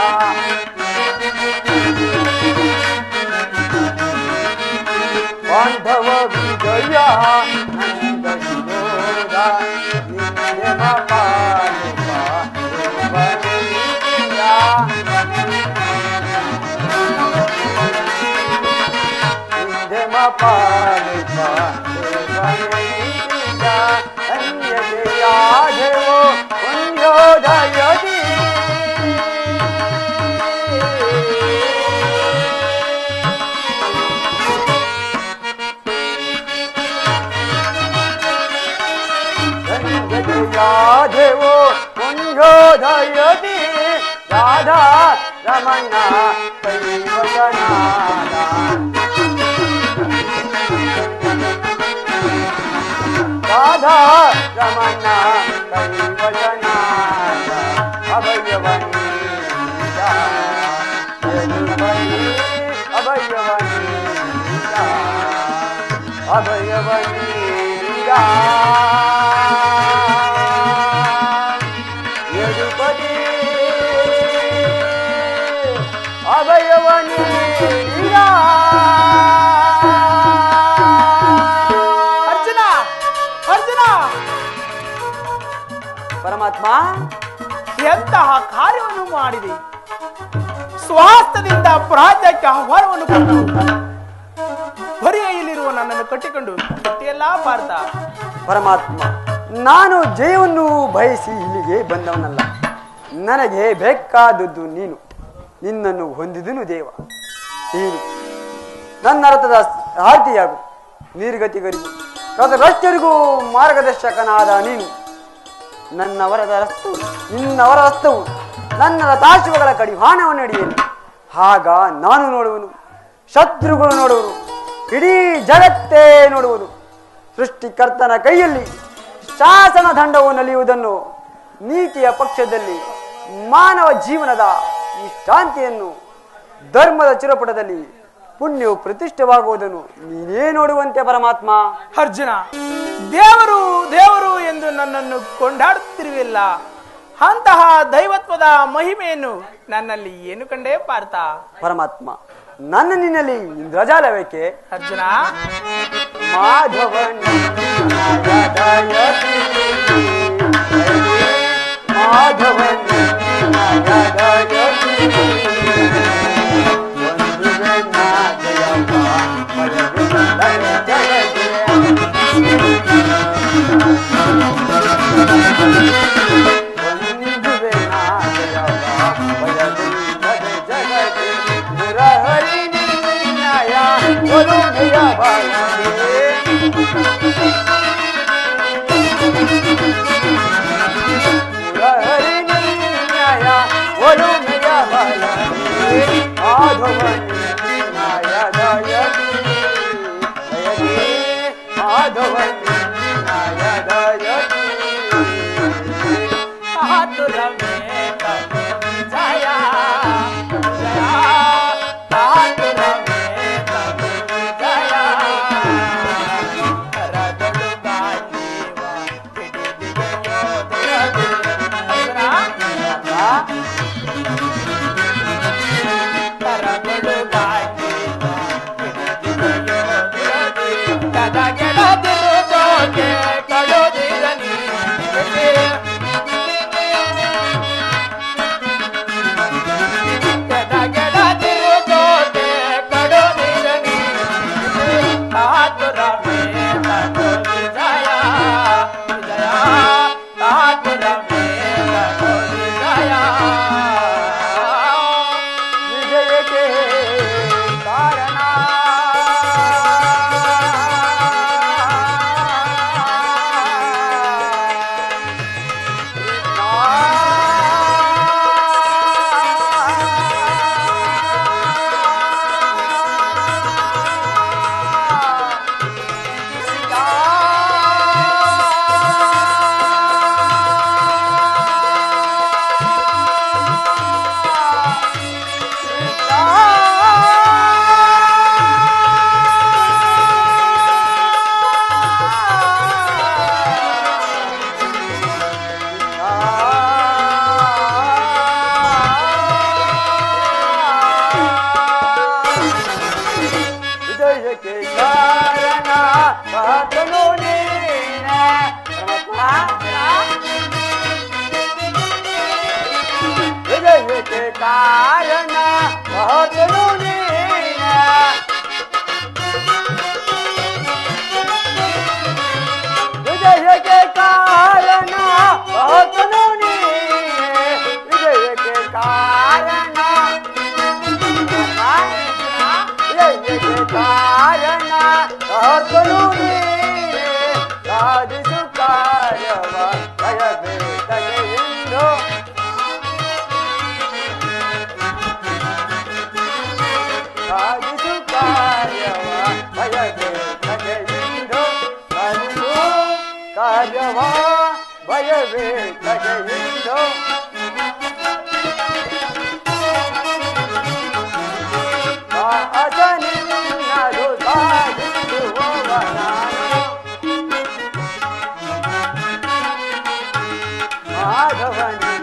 ಬಾಂಧವ ವಿಜಯ ನಂದರಿಯೋದ ನಿನ್ನೆಮ ಪಾಲುಪ ದೇವನಿಯ ನಿನ್ನೆಮ ಪಾಲುಪ ದೇವನಿಯ ಅನ್ಯತೆಯಾದೆವೋ ಪುಣ್ಯೋದಯದಿ ಯಾದೇವೋ ಪುಣ್ಯೋದಯದಿ ರಾಧಾ ರಮಣ ಕೈವಚನಾದ ರಾಧಾ ರಮಣ ಕೈವಚನಾದ ಅಭಯವನಿಂದ ಅಭಯವನಿಂದ ಅಭಯವನಿಂದ ಅರ್ಜುನ, ಅರ್ಜುನ, ಪರಮಾತ್ಮ ಎಂತಹ ಕಾರ್ಯವನ್ನು ಮಾಡಿದೆ. ಸ್ವಾಸ್ಥ್ಯದಿಂದ ಪ್ರಾಜ್ಯಕ್ಕೆ ಆಹ್ವಾನವನ್ನು ಕೊಟ್ಟು ಹೊರೆಯಲ್ಲಿರುವ ನನ್ನನ್ನು ಕಟ್ಟಿಕೊಂಡು ಕಟ್ಟಿಯಲ್ಲ ಭಾರತ. ಪರಮಾತ್ಮ, ನಾನು ಜಯವನ್ನು ಬಯಸಿ ಇಲ್ಲಿಗೆ ಬಂದವನಲ್ಲ. ನನಗೆ ಬೇಕಾದದ್ದು ನೀನು. ನಿನ್ನನ್ನು ಹೊಂದಿದನು ದೇವ. ನೀನು ನನ್ನ ರಥದ ಸಾರಥಿಯಾಗು, ನೀರ್ಗತಿಗರಿಗೂ ರಥಭ್ರಷ್ಟರಿಗೂ ಮಾರ್ಗದರ್ಶಕನಾದ ನೀನು. ನನ್ನವರದ ರಸ್ತು ನಿನ್ನವರ ಹಸ್ತವು ನನ್ನ ರಥಾಶ್ವಗಳ ಕಡಿವಾಣವನ್ನು ಹಿಡಿಯಲಿ. ಆಗ ನಾನು ನೋಡುವನು, ಶತ್ರುಗಳು ನೋಡುವರು, ಇಡೀ ಜಗತ್ತೇ ನೋಡುವುದು. ಸೃಷ್ಟಿಕರ್ತನ ಕೈಯಲ್ಲಿ ಶಾಸನ ದಂಡವು ನಲಿಯುವುದನ್ನು, ನೀತಿಯ ಪಕ್ಷದಲ್ಲಿ ಮಾನವ ಜೀವನದ ವಿಶ್ರಾಂತಿಯನ್ನು, ಧರ್ಮದ ಚಿರಪಟದಲ್ಲಿ ಪುಣ್ಯವು ಪ್ರತಿಷ್ಠವಾಗುವುದನ್ನು ನೀನೇ ನೋಡುವಂತೆ ಪರಮಾತ್ಮ. ಅರ್ಜುನ, ದೇವರು ದೇವರು ಎಂದು ನನ್ನನ್ನು ಕೊಂಡಾಡುತ್ತಿರುವಿಲ್ಲ. ಅಂತಹ ದೈವತ್ವದ ಮಹಿಮೆಯನ್ನು ನನ್ನಲ್ಲಿ ಏನು ಕಂಡೇ ಪಾರ್ಥ? ಪರಮಾತ್ಮ, ನನ್ನ ನಿನ್ನಲ್ಲಿ ರಜಾಲವೇಕೆ? ಅರ್ಜುನ, ಮಾಧವನ ಮಾಧವನ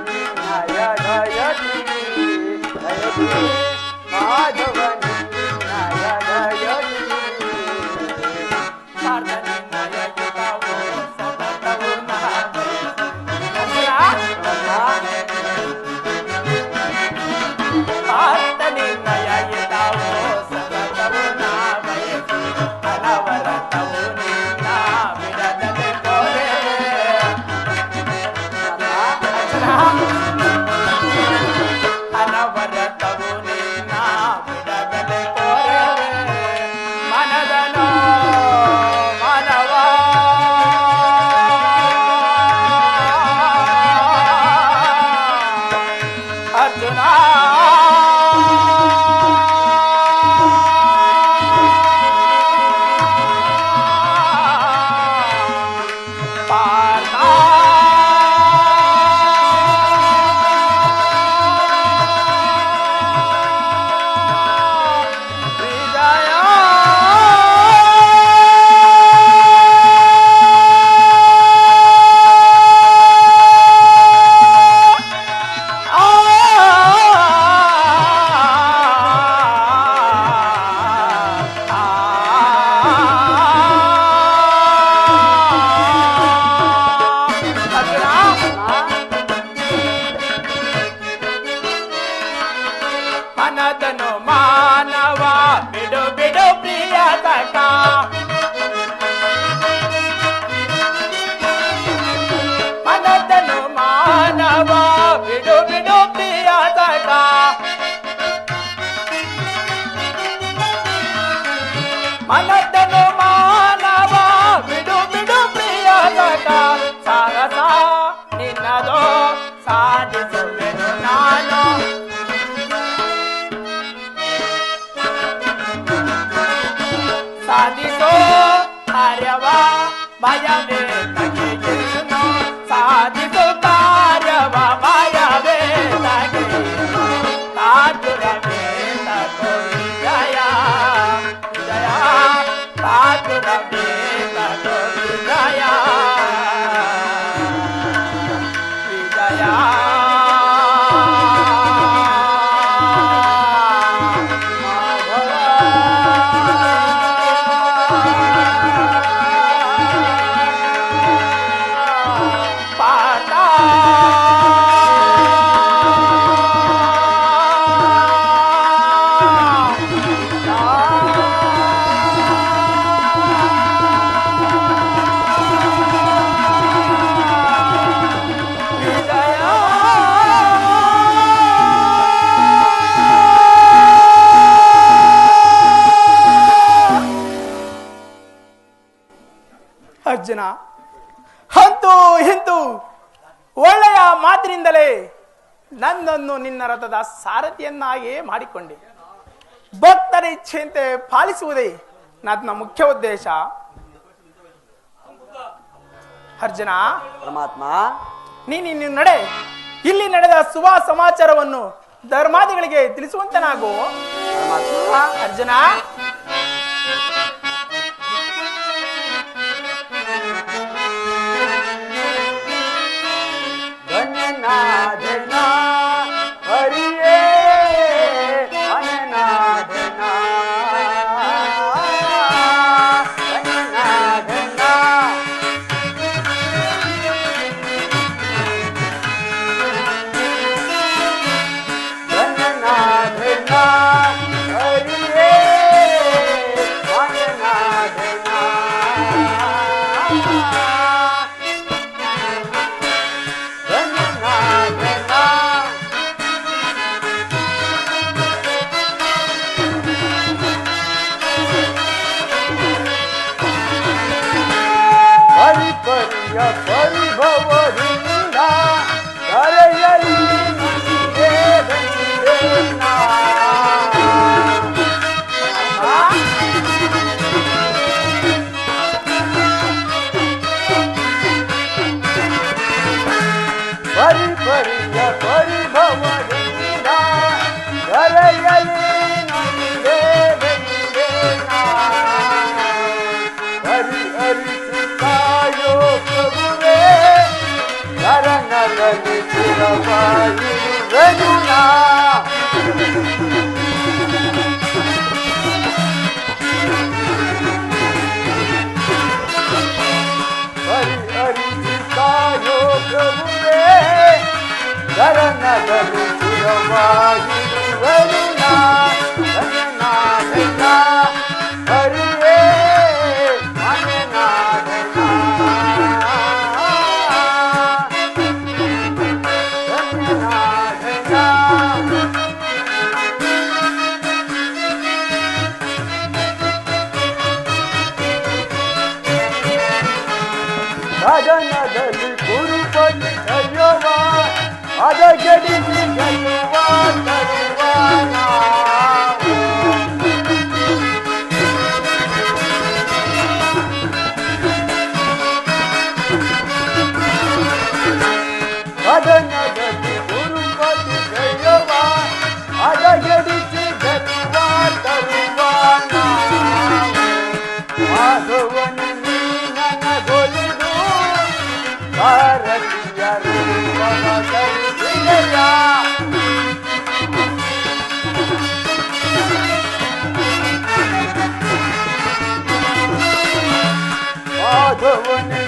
ಕಾರ್ಯವ ಭಯವೇ ತಗೆಯುನು ಸಾಧಿಸು ಕಾರ್ಯವ ಭಯವೇ ತಗೆಯುನು ಕಾತುರವೇ ತಗೋ ವಿಜಯ ವಿಜಯ ಕಾತುರವೇ ತಗೋ ವಿಜಯ ವಿಜಯ ಅರ್ಜುನ, ಅಂತೂ ಇಂತೂ ಒಳ್ಳೆಯ ಮಾತಿನಿಂದಲೇ ನನ್ನನ್ನು ನಿನ್ನ ರಥದ ಸಾರಥಿಯನ್ನಾಗಿಯೇ ಮಾಡಿಕೊಂಡೆ. ಭಕ್ತರ ಇಚ್ಛೆಯಂತೆ ಪಾಲಿಸುವುದೇ ನನ್ನ ಮುಖ್ಯ ಉದ್ದೇಶ. ಅರ್ಜುನ, ಪರಮಾತ್ಮ, ನೀನು ನಡೆ. ಇಲ್ಲಿ ನಡೆದ ಶುಭ ಸಮಾಚಾರವನ್ನು ಧರ್ಮಾದಿಗಳಿಗೆ ತಿಳಿಸುವಂತನಾಗು. ಪರಮಾತ್ಮ, ಅರ್ಜುನ, ಧನ್ಯನಾದನ ಹರಿಯೇ ಅನನಾದನ ಧನ್ಯನಾದನ ಧನ್ಯನಾದನ ಹರಿಯೇ ಅನನಾದನ ಪರಿಪರ್ಯ ಪರಿಭವದಿಂದ ಕರೆಯಲಿ ನಮಗೆ ಧನ್ಯನ. ಪರಿಪರ್ಯ ಪರಿಭವದಿಂದ ಕರೆಯಲಿ ನಮಗೆ ಧನ್ಯನ. ಹರಿ ಹರಿಸಿ ಕಾಯೋ ಪ್ರಭುವೇ ಶರಣದಲ್ಲಿ ಚಿರವಾಗಿರುವೆನು ನಾ. ಹರಿ ಹರಿಸಿ ಕಾಯೋ ಪ್ರಭುವೇ ಶರಣದಲ್ಲಿ ಚಿರವಾಗಿರುವೆನು ನಾ. ಧನ್ಯನಾದನ ಹರಿಯೇ ಅನನಾದನ ಧನ್ಯನಾದನ. ಸದನದಲ್ಲಿ ಕುರುಪತಿ ಕರೆಯುವ ಅದಗೆಡಿಸಿ ಗೆಲ್ಲುವ ತರುವ ನಾವು. ಸದನದಲ್ಲಿ ಕುರುಪತಿ ಕರೆಯುವ ಅದಗೆಡಿಸಿ ಗೆಲ್ಲುವ ತರುವ ನಾವು. ಮಾಧವನು ನೀ ನನಗೊಲಿದು ಭಾರತೀಯ ರೂಪವ ಧರಿಸಿದೆಯ. ಮಾಧವನು